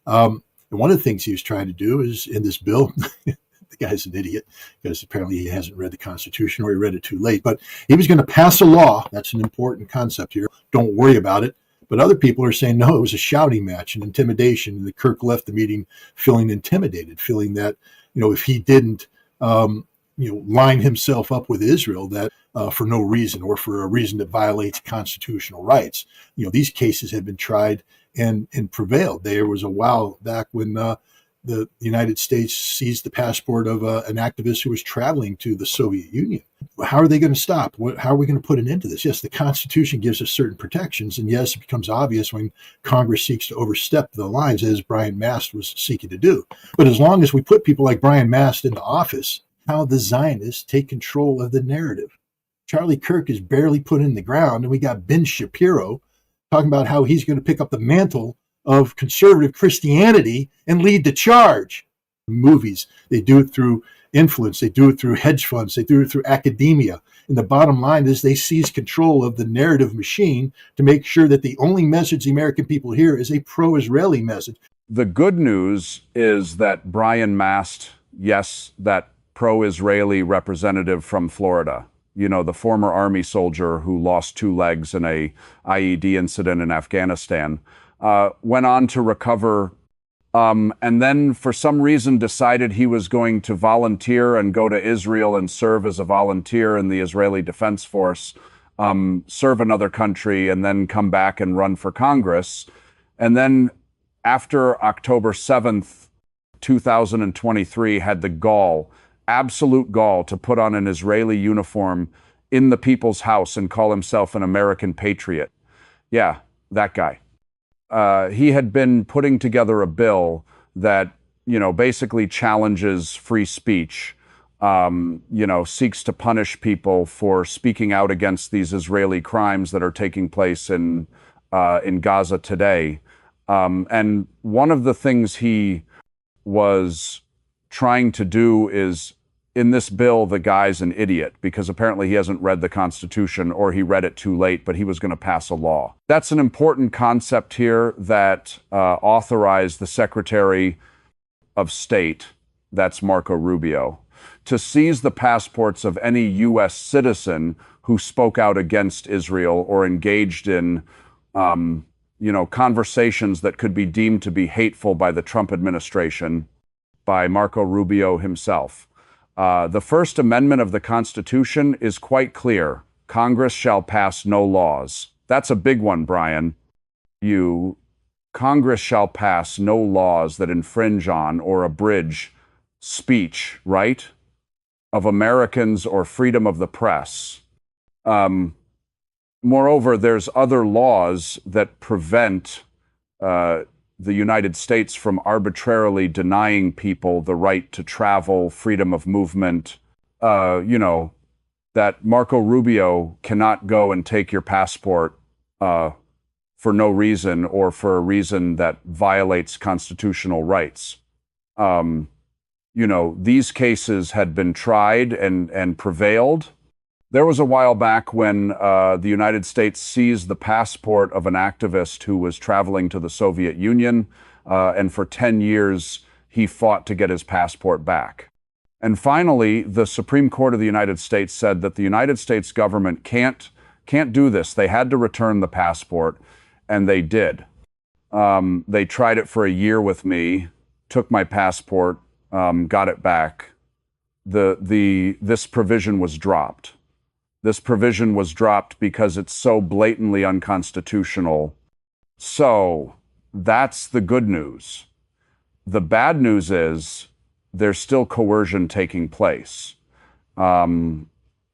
And one of the things he was trying to do is in this bill, the guy's an idiot because apparently he hasn't read the Constitution or he read it too late, but he was going to pass a law. That's an important concept here. Don't worry about it. But other people are saying, no, it was a shouting match, an intimidation. And the Kirk left the meeting feeling intimidated, feeling that, if he didn't, line himself up with Israel, that for no reason or for a reason that violates constitutional rights. These cases have been tried and prevailed. There was a while back when the United States seized the passport of an activist who was traveling to the Soviet Union. How are they going to stop? How are we going to put an end to this? Yes, the Constitution gives us certain protections, and yes, it becomes obvious when Congress seeks to overstep the lines, as Brian Mast was seeking to do. But as long as we put people like Brian Mast into office, how the Zionists take control of the narrative. Charlie Kirk is barely put in the ground, and we got Ben Shapiro talking about how he's going to pick up the mantle of conservative Christianity and lead the charge. Movies, they do it through influence, they do it through hedge funds, they do it through academia. And the bottom line is they seize control of the narrative machine to make sure that the only message the American people hear is a pro-Israeli message. The good news is that Brian Mast, yes, that pro-Israeli representative from Florida, the former army soldier who lost 2 legs in a IED incident in Afghanistan, went on to recover, and then for some reason decided he was going to volunteer and go to Israel and serve as a volunteer in the Israeli Defense Force, serve another country, and then come back and run for Congress. And then after October 7th, 2023, had the gall, absolute gall, to put on an Israeli uniform in the people's house and call himself an American patriot. Yeah, that guy. He had been putting together a bill that, basically challenges free speech, seeks to punish people for speaking out against these Israeli crimes that are taking place in Gaza today. And one of the things he was trying to do is, in this bill, the guy's an idiot because apparently he hasn't read the Constitution or he read it too late, but he was going to pass a law. That's an important concept here that authorized the Secretary of State, that's Marco Rubio, to seize the passports of any U.S. citizen who spoke out against Israel or engaged in, conversations that could be deemed to be hateful by the Trump administration, by Marco Rubio himself. The First Amendment of the Constitution is quite clear. Congress shall pass no laws. That's a big one, Brian. Congress shall pass no laws that infringe on or abridge speech, right, of Americans or freedom of the press. Moreover, there's other laws that prevent the United States from arbitrarily denying people the right to travel, freedom of movement, that Marco Rubio cannot go and take your passport for no reason or for a reason that violates constitutional rights. These cases had been tried and prevailed. There was a while back when the United States seized the passport of an activist who was traveling to the Soviet Union, and for 10 years he fought to get his passport back. And finally, the Supreme Court of the United States said that the United States government can't do this. They had to return the passport, and they did. They tried it for a year with me, took my passport, got it back. This provision was dropped. This provision was dropped because it's so blatantly unconstitutional. So that's the good news. The bad news is there's still coercion taking place. What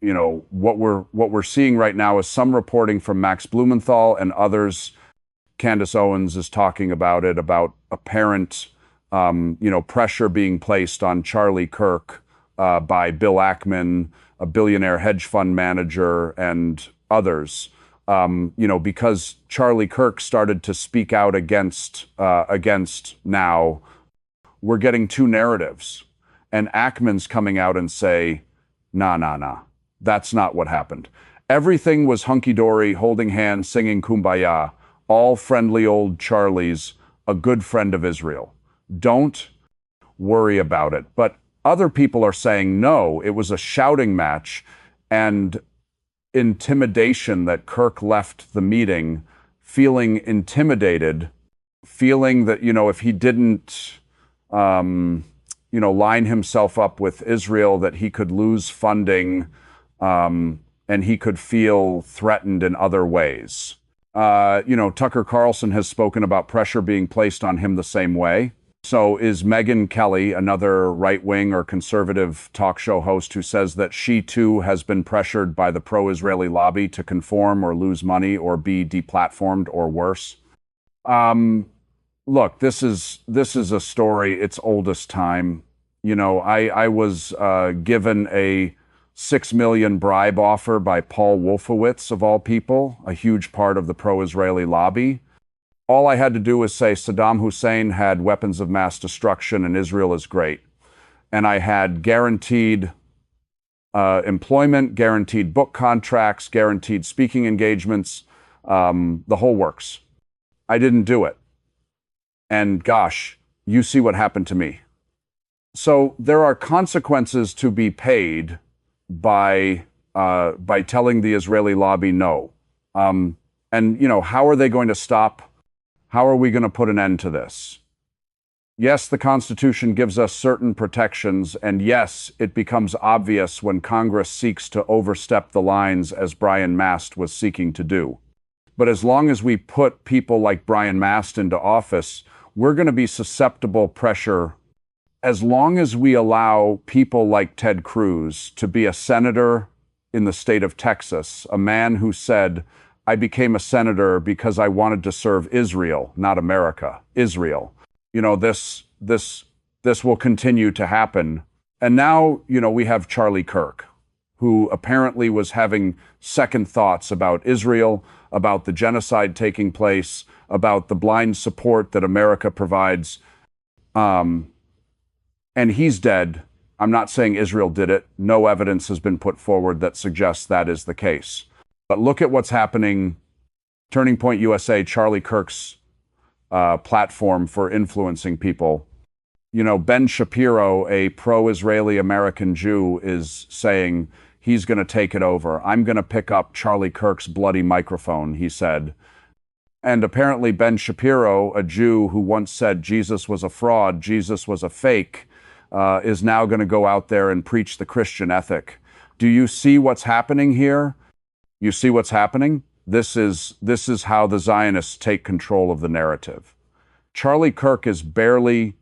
we're seeing right now is some reporting from Max Blumenthal and others. Candace Owens is talking about it, about apparent, pressure being placed on Charlie Kirk by Bill Ackman, a billionaire hedge fund manager, and others, because Charlie Kirk started to speak out against now, we're getting 2 narratives. And Ackman's coming out and say, nah, that's not what happened. Everything was hunky-dory, holding hands, singing Kumbaya, all friendly old Charlies a good friend of Israel. Don't worry about it. But other people are saying, no, it was a shouting match and intimidation that Kirk left the meeting feeling intimidated, feeling that, if he didn't, line himself up with Israel, that he could lose funding, and he could feel threatened in other ways. Tucker Carlson has spoken about pressure being placed on him the same way. So is Megyn Kelly, another right-wing or conservative talk show host who says that she too has been pressured by the pro-Israeli lobby to conform or lose money or be deplatformed or worse. Look, this is a story, it's oldest time. I was given a $6 million bribe offer by Paul Wolfowitz, of all people, a huge part of the pro-Israeli lobby. All I had to do was say Saddam Hussein had weapons of mass destruction and Israel is great. And I had guaranteed employment, guaranteed book contracts, guaranteed speaking engagements, the whole works. I didn't do it. And gosh, you see what happened to me. So there are consequences to be paid by telling the Israeli lobby no. And how are they going to stop? How are we going to put an end to this? Yes, the Constitution gives us certain protections, and yes, it becomes obvious when Congress seeks to overstep the lines as Brian Mast was seeking to do. But as long as we put people like Brian Mast into office, we're going to be susceptible pressure. As long as we allow people like Ted Cruz to be a senator in the state of Texas, a man who said, I became a senator because I wanted to serve Israel, not America, Israel. This will continue to happen. And now, we have Charlie Kirk, who apparently was having second thoughts about Israel, about the genocide taking place, about the blind support that America provides. And he's dead. I'm not saying Israel did it. No evidence has been put forward that suggests that is the case. But look at what's happening. Turning Point USA, Charlie Kirk's platform for influencing people. Ben Shapiro, a pro-Israeli American Jew, is saying he's going to take it over. I'm going to pick up Charlie Kirk's bloody microphone, he said. And apparently Ben Shapiro, a Jew who once said Jesus was a fraud, Jesus was a fake, is now going to go out there and preach the Christian ethic. Do you see what's happening here? You see what's happening? This is how the Zionists take control of the narrative. Charlie Kirk is barely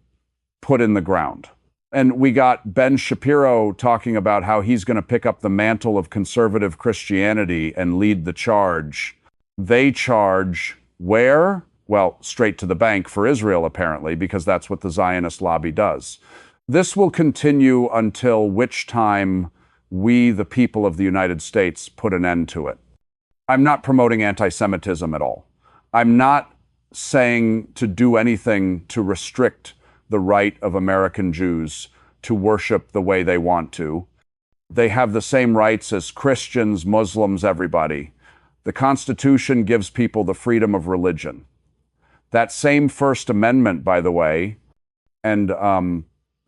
put in the ground. And we got Ben Shapiro talking about how he's going to pick up the mantle of conservative Christianity and lead the charge. They charge where? Well, straight to the bank for Israel, apparently, because that's what the Zionist lobby does. This will continue until which time we, the people of the United States, put an end to it. I'm not promoting anti-Semitism at all. I'm not saying to do anything to restrict the right of American Jews to worship the way they want to. They have the same rights as Christians, Muslims, everybody. The Constitution gives people the freedom of religion. That same First Amendment, by the way, and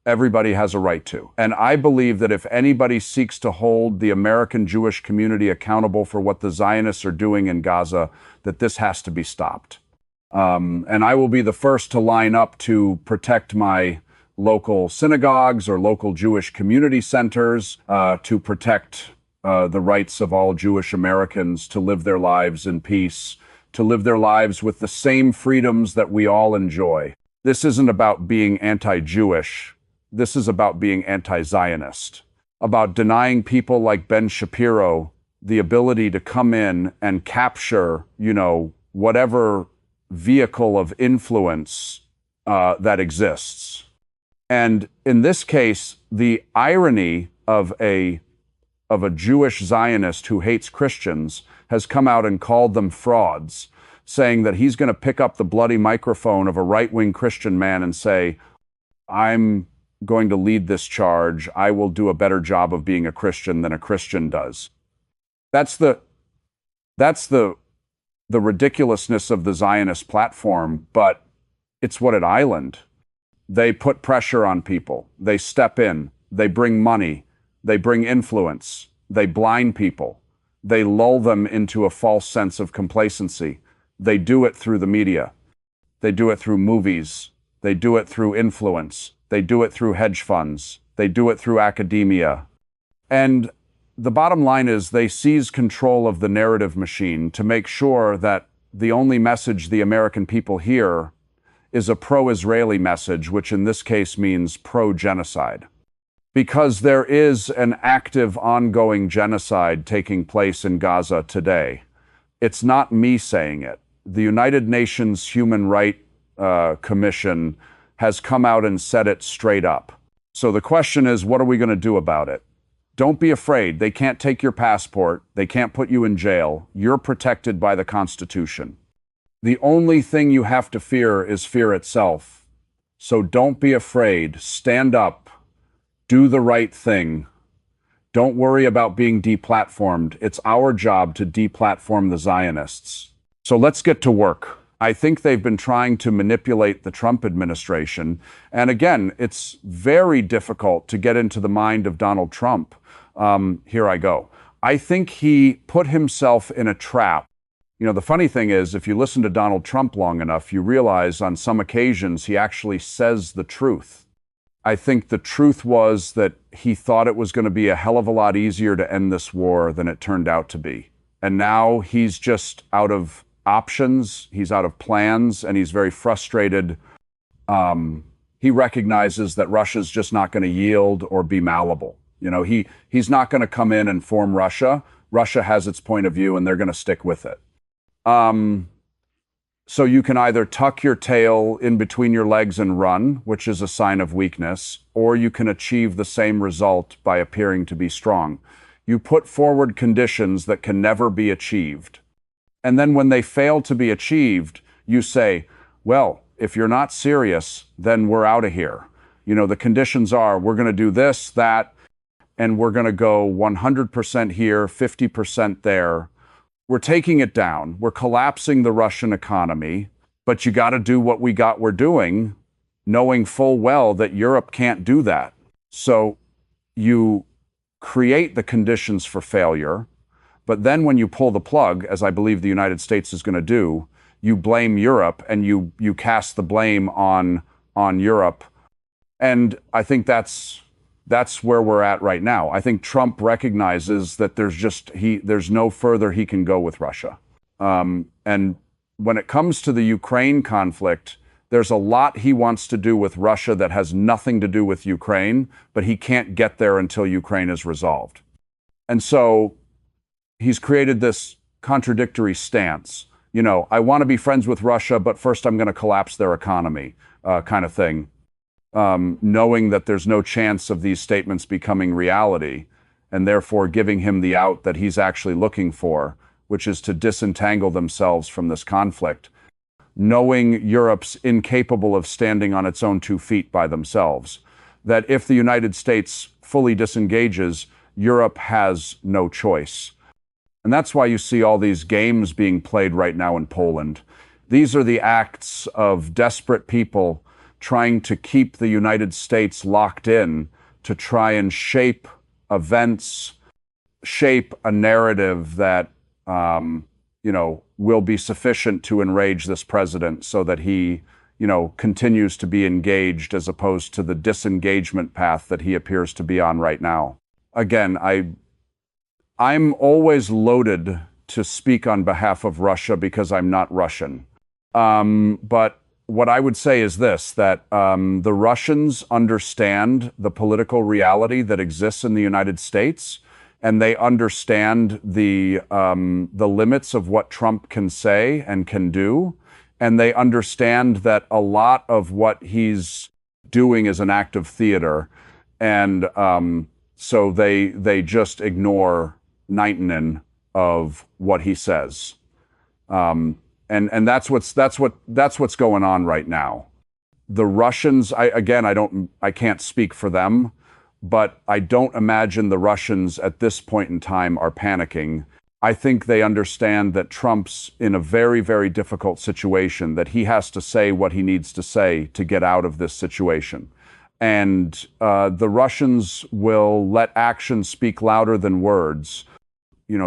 everybody has a right to. And I believe that if anybody seeks to hold the American Jewish community accountable for what the Zionists are doing in Gaza, that this has to be stopped. And I will be the first to line up to protect my local synagogues or local Jewish community centers, to protect the rights of all Jewish Americans to live their lives in peace, to live their lives with the same freedoms that we all enjoy. This isn't about being anti-Jewish. This is about being anti-Zionist, about denying people like Ben Shapiro the ability to come in and capture, whatever vehicle of influence that exists. And in this case, the irony of a Jewish Zionist who hates Christians has come out and called them frauds, saying that he's going to pick up the bloody microphone of a right-wing Christian man and say, I'm going to lead this charge. I will do a better job of being a Christian than a Christian does. That's the ridiculousness of the Zionist platform, but It's what an island. They put pressure on people. They step in. They bring money. They bring influence. They blind people. They lull them into a false sense of complacency. They do it through the media. They do it through movies. They do it through influence. They do it through hedge funds. They do it through academia. And the bottom line is they seize control of the narrative machine to make sure that the only message the American people hear is a pro-Israeli message, which in this case means pro-genocide. Because there is an active, ongoing genocide taking place in Gaza today. It's not me saying it. The United Nations Human Rights Commission has come out and said it straight up. So the question is, what are we going to do about it? Don't be afraid. They can't take your passport. They can't put you in jail. You're protected by the Constitution. The only thing you have to fear is fear itself. So don't be afraid. Stand up. Do the right thing. Don't worry about being deplatformed. It's our job to deplatform the Zionists. So let's get to work. I think they've been trying to manipulate the Trump administration. And again, it's very difficult to get into the mind of Donald Trump. Here I go. I think he put himself in a trap. You know, the funny thing is, if you listen to Donald Trump long enough, you realize on some occasions he actually says the truth. I think the truth was that he thought it was going to be a hell of a lot easier to end this war than it turned out to be. And now he's just out of options, he's out of plans, and he's very frustrated. He recognizes that Russia's just not going to yield or be malleable. You know, he's not going to come in and form Russia. Russia has its point of view, and they're going to stick with it. So you can either tuck your tail in between your legs and run, which is a sign of weakness, or you can achieve the same result by appearing to be strong. You put forward conditions that can never be achieved. And then when they fail to be achieved, you say, well, if you're not serious, then we're out of here. You know, the conditions are, we're going to do this, that, and we're going to go 100% here, 50% there. We're taking it down. We're collapsing the Russian economy, but you got to do what we're doing, knowing full well that Europe can't do that. So you create the conditions for failure, but then when you pull the plug, as I believe the United States is going to do, you blame Europe and you cast the blame on Europe. And I think that's where we're at right now. I think Trump recognizes that there's no further he can go with Russia. And when it comes to the Ukraine conflict, there's a lot he wants to do with Russia that has nothing to do with Ukraine, but he can't get there until Ukraine is resolved. And so he's created this contradictory stance. You know, I want to be friends with Russia, but first I'm going to collapse their economy, kind of thing. Knowing that there's no chance of these statements becoming reality, and therefore giving him the out that he's actually looking for, which is to disentangle themselves from this conflict. Knowing Europe's incapable of standing on its own 2 feet by themselves, that if the United States fully disengages, Europe has no choice. And that's why you see all these games being played right now in Poland. These are the acts of desperate people trying to keep the United States locked in to try and shape events, shape a narrative that, will be sufficient to enrage this president so that he, continues to be engaged as opposed to the disengagement path that he appears to be on right now. Again, I'm always loaded to speak on behalf of Russia because I'm not Russian. But what I would say is this, that the Russians understand the political reality that exists in the United States, and they understand the limits of what Trump can say and can do, and they understand that a lot of what he's doing is an act of theater, and so they just ignore 99 of what he says. And that's what's going on right now. The Russians, I can't speak for them, but I don't imagine the Russians at this point in time are panicking. I think they understand that Trump's in a very, very difficult situation, that he has to say what he needs to say to get out of this situation. And the Russians will let action speak louder than words.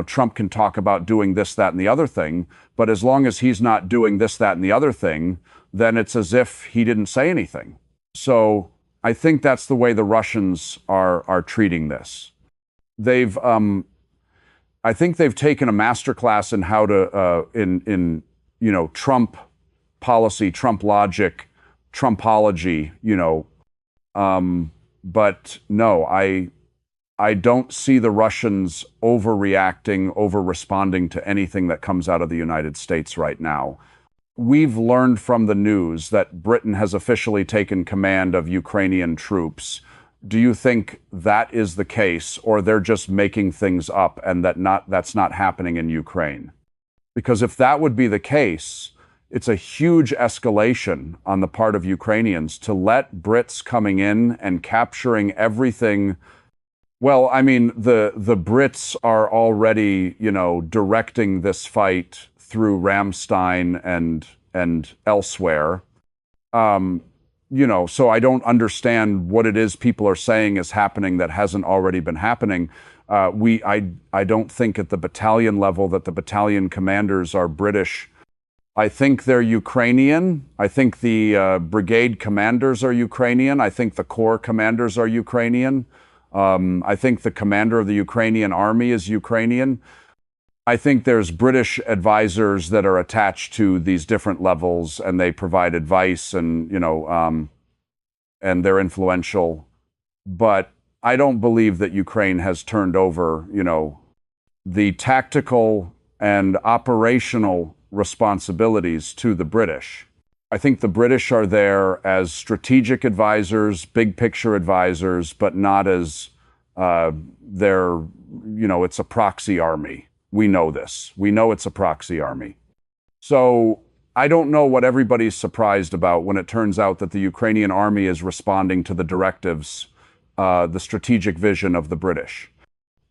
Trump can talk about doing this, that, and the other thing, but as long as he's not doing this, that, and the other thing, then it's as if he didn't say anything. So I think that's the way the Russians are treating this. I think they've taken a masterclass in how to in Trump policy, Trump logic, Trumpology. But no, I don't see the Russians overreacting, over-responding to anything that comes out of the United States right now. We've learned from the news that Britain has officially taken command of Ukrainian troops. Do you think that is the case, or they're just making things up and that's not happening in Ukraine? Because if that would be the case, it's a huge escalation on the part of Ukrainians to let Brits coming in and capturing everything. Well, I mean, the Brits are already, directing this fight through Ramstein and elsewhere. So I don't understand what it is people are saying is happening that hasn't already been happening. I don't think at the battalion level that the battalion commanders are British. I think they're Ukrainian. I think the brigade commanders are Ukrainian. I think the corps commanders are Ukrainian. I think the commander of the Ukrainian army is Ukrainian. I think there's British advisors that are attached to these different levels, and they provide advice, and they're influential. But I don't believe that Ukraine has turned over, the tactical and operational responsibilities to the British. I think the British are there as strategic advisors, big picture advisors, but not as it's a proxy army. We know this. We know it's a proxy army. So I don't know what everybody's surprised about when it turns out that the Ukrainian army is responding to the directives, the strategic vision of the British.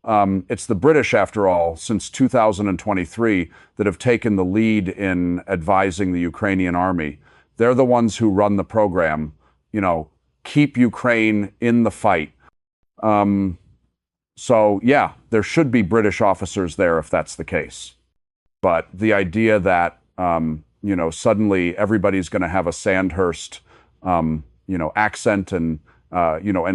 It's the British, after all, since 2023, that have taken the lead in advising the Ukrainian army. They're the ones who run the program, keep Ukraine in the fight. So, yeah, there should be British officers there if that's the case. But the idea that, suddenly everybody's going to have a Sandhurst, accent and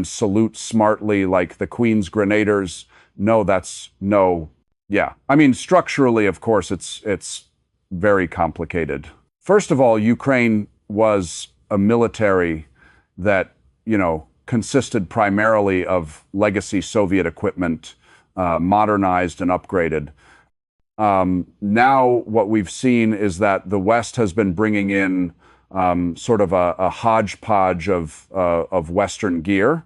salute smartly like the Queen's Grenadiers. No. Yeah. I mean, structurally, of course, it's very complicated. First of all, Ukraine was a military that, consisted primarily of legacy Soviet equipment, modernized and upgraded. Now what we've seen is that the West has been bringing in sort of a hodgepodge of Western gear,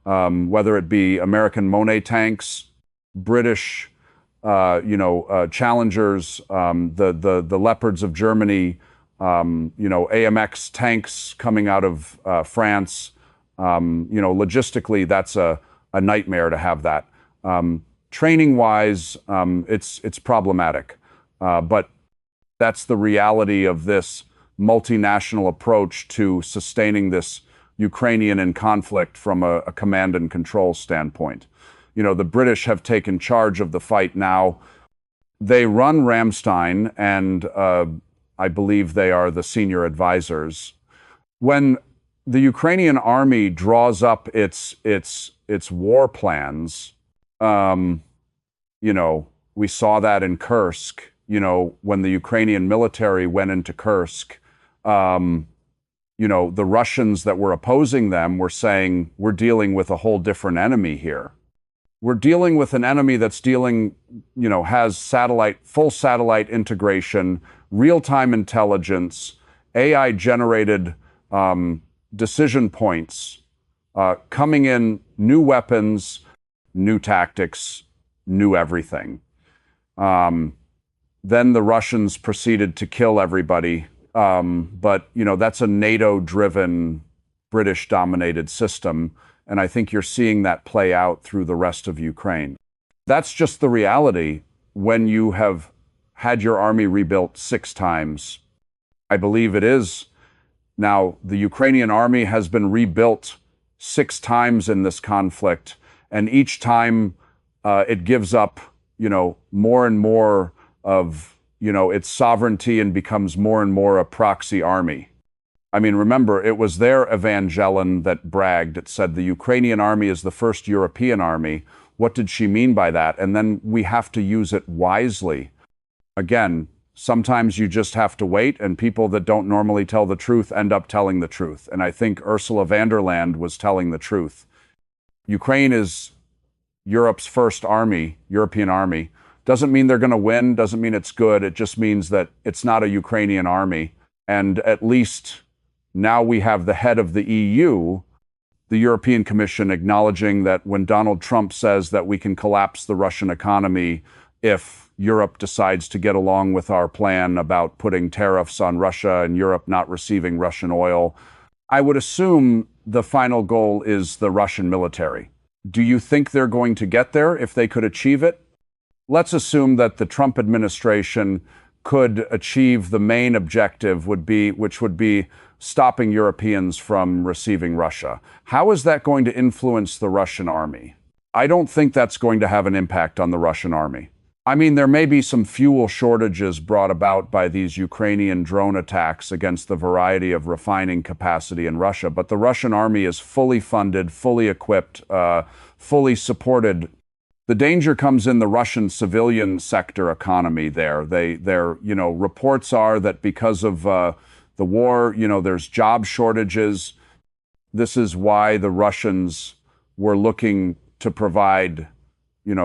whether it be American Monet tanks, British, Challengers, the Leopards of Germany, AMX tanks coming out of France. Logistically, that's a nightmare to have that. Training-wise, it's problematic, but that's the reality of this multinational approach to sustaining this Ukrainian in conflict from a command and control standpoint. The British have taken charge of the fight now. They run Ramstein, and I believe they are the senior advisors. When the Ukrainian army draws up its war plans, we saw that in Kursk. When the Ukrainian military went into Kursk, the Russians that were opposing them were saying, we're dealing with a whole different enemy here. We're dealing with an enemy that's has full satellite integration, real-time intelligence, AI-generated decision points, coming in, new weapons, new tactics, new everything. Then the Russians proceeded to kill everybody. But that's a NATO-driven, British-dominated system. And I think you're seeing that play out through the rest of Ukraine. That's just the reality. when you have had your army rebuilt 6 times. I believe it is. Now, the Ukrainian army has been rebuilt 6 times in this conflict, and each time it gives up, more and more of, its sovereignty and becomes more and more a proxy army. I mean, remember, it was their Evangeline that bragged. It said the Ukrainian army is the first European army. What did she mean by that? And then we have to use it wisely. Again, sometimes you just have to wait, and people that don't normally tell the truth end up telling the truth. And I think Ursula von der Leyen was telling the truth. Ukraine is Europe's first army, European army. Doesn't mean they're going to win, doesn't mean it's good. It just means that it's not a Ukrainian army. And at least now we have the head of the EU, the European Commission, acknowledging that when Donald Trump says that we can collapse the Russian economy if Europe decides to get along with our plan about putting tariffs on Russia and Europe not receiving Russian oil, I would assume the final goal is the Russian military. Do you think they're going to get there if they could achieve it? Let's assume that the Trump administration could achieve the main objective, which would be stopping Europeans from receiving Russia. How is that going to influence the Russian army? I don't think that's going to have an impact on the Russian army. I mean, there may be some fuel shortages brought about by these Ukrainian drone attacks against the variety of refining capacity in Russia, but the Russian army is fully funded, fully equipped, fully supported. The danger comes in the Russian civilian sector economy there. Reports are that because of the war, there's job shortages. This is why the Russians were looking to provide,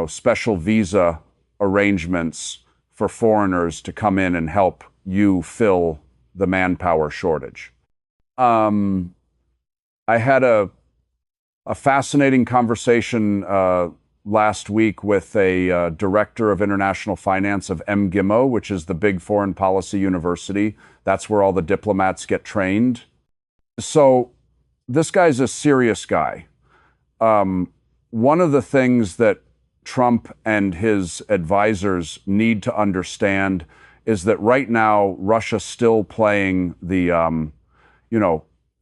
special visa arrangements for foreigners to come in and help you fill the manpower shortage. I had a fascinating conversation last week with a director of international finance of MGIMO, which is the big foreign policy university. That's where all the diplomats get trained. So this guy's a serious guy. One of the things that Trump and his advisors need to understand is that right now Russia's still playing the,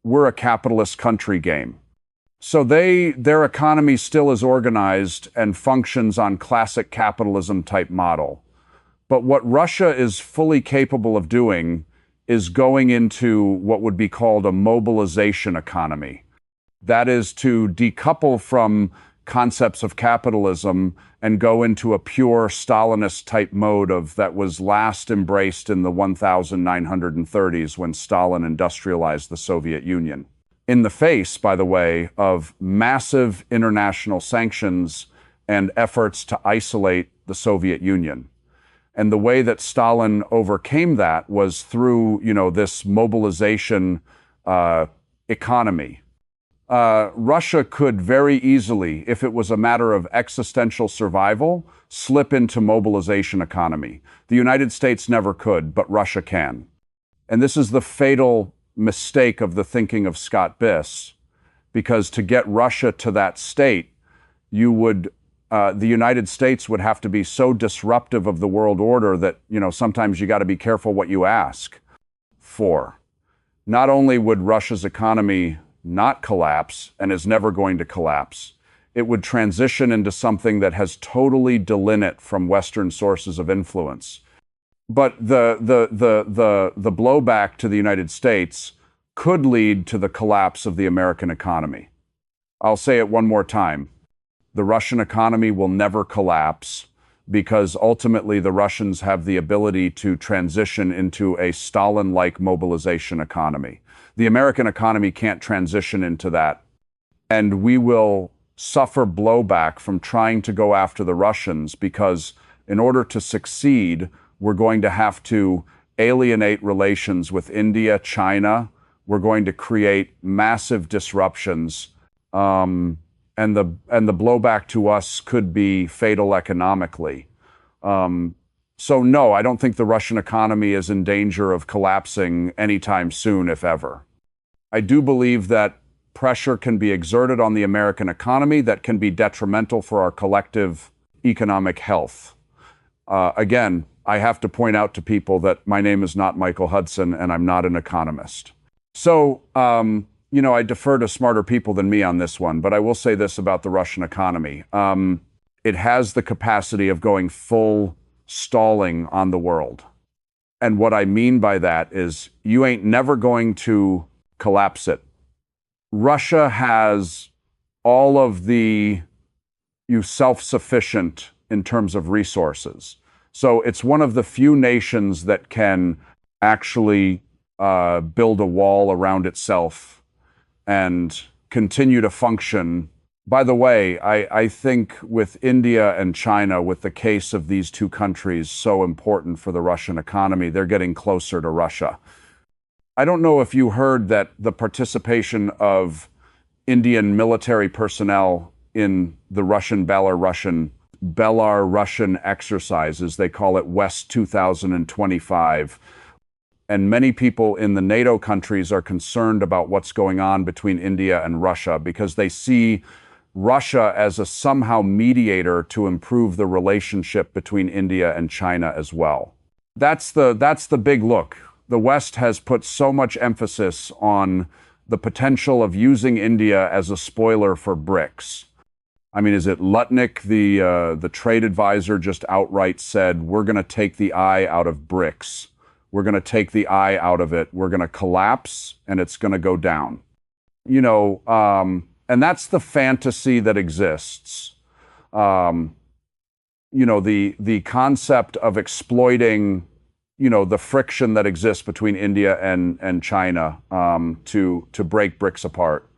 we're a capitalist country game. So their economy still is organized and functions on classic capitalism type model. But what Russia is fully capable of doing is going into what would be called a mobilization economy. That is to decouple from concepts of capitalism and go into a pure Stalinist type mode that was last embraced in the 1930s when Stalin industrialized the Soviet Union. In the face, by the way, of massive international sanctions and efforts to isolate the Soviet Union. And the way that Stalin overcame that was through, this mobilization economy. Russia could very easily, if it was a matter of existential survival, slip into mobilization economy. The United States never could, but Russia can. And this is the fatal mistake of the thinking of Scott Biss, because to get Russia to that state, the United States would have to be so disruptive of the world order that, sometimes you got to be careful what you ask for. Not only would Russia's economy not collapse and is never going to collapse, it would transition into something that has totally delineate from Western sources of influence. But the blowback to the United States could lead to the collapse of the American economy. I'll say it one more time. The Russian economy will never collapse because ultimately the Russians have the ability to transition into a Stalin-like mobilization economy. The American economy can't transition into that. And we will suffer blowback from trying to go after the Russians because in order to succeed, we're going to have to alienate relations with India, China. We're going to create massive disruptions. And the blowback to us could be fatal economically. So no, I don't think the Russian economy is in danger of collapsing anytime soon, if ever. I do believe that pressure can be exerted on the American economy that can be detrimental for our collective economic health. Again, I have to point out to people that my name is not Michael Hudson and I'm not an economist. So, I defer to smarter people than me on this one, but I will say this about the Russian economy. It has the capacity of going full stalling on the world. And what I mean by that is you ain't never going to collapse it. Russia has all of the self-sufficient in terms of resources. So it's one of the few nations that can actually build a wall around itself and continue to function. By the way, I think with India and China, with the case of these two countries so important for the Russian economy, they're getting closer to Russia. I don't know if you heard that the participation of Indian military personnel in the Belar-Russian exercises, they call it West 2025. And many people in the NATO countries are concerned about what's going on between India and Russia because they see Russia as a somehow mediator to improve the relationship between India and China as well. That's the big look. The West has put so much emphasis on the potential of using India as a spoiler for BRICS. I mean, is it Lutnick, the trade advisor, just outright said, we're going to take the eye out of BRICS. We're going to take the eye out of it. We're going to collapse and it's going to go down. And that's the fantasy that exists. The concept of exploiting the friction that exists between India and China to break BRICS apart.